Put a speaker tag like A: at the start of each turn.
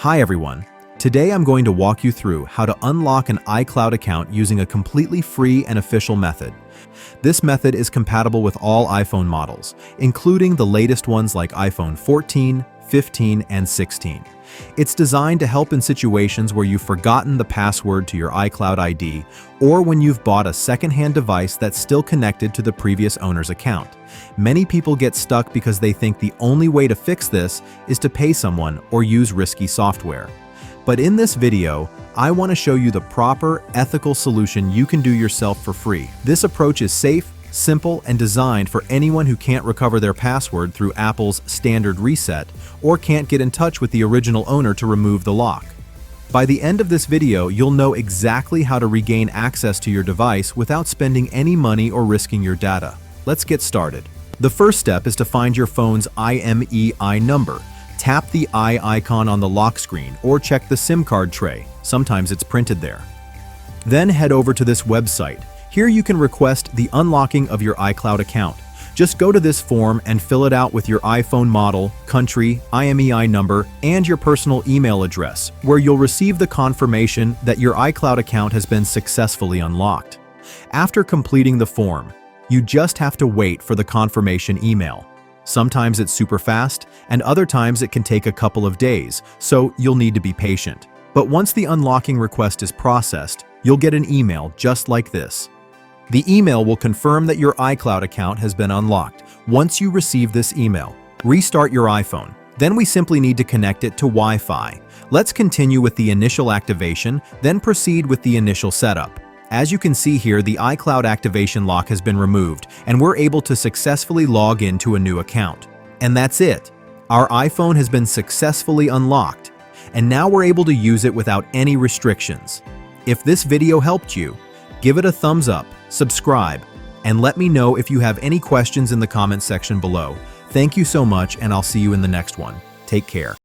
A: Hi everyone. Today I'm going to walk you through how to unlock an iCloud account using a completely free and official method. This method is compatible with all iPhone models, including the latest ones like iPhone 14, 15, and 16. It's designed to help in situations where you've forgotten the password to your iCloud ID or when you've bought a second-hand device that's still connected to the previous owner's account. Many people get stuck because they think the only way to fix this is to pay someone or use risky software. But in this video, I want to show you the proper, ethical solution you can do yourself for free. This approach is safe, simple, and designed for anyone who can't recover their password through Apple's standard reset or can't get in touch with the original owner to remove the lock. By the end of this video, you'll know exactly how to regain access to your device without spending any money or risking your data. Let's get started. The first step is to find your phone's IMEI number. Tap the I icon on the lock screen or check the SIM card tray. Sometimes it's printed there. Then head over to this website. Here you can request the unlocking of your iCloud account. Just go to this form and fill it out with your iPhone model, country, IMEI number, and your personal email address, where you'll receive the confirmation that your iCloud account has been successfully unlocked. After completing the form, you just have to wait for the confirmation email. Sometimes it's super fast, and other times it can take a couple of days, so you'll need to be patient. But once the unlocking request is processed, you'll get an email just like this. The email will confirm that your iCloud account has been unlocked. Once you receive this email, restart your iPhone. Then we simply need to connect it to Wi-Fi. Let's continue with the initial activation, then proceed with the initial setup. As you can see here, the iCloud activation lock has been removed, and we're able to successfully log into a new account. And that's it. Our iPhone has been successfully unlocked, and now we're able to use it without any restrictions. If this video helped you, give it a thumbs up, subscribe, and let me know if you have any questions in the comment section below. Thank you so much, and I'll see you in the next one. Take care.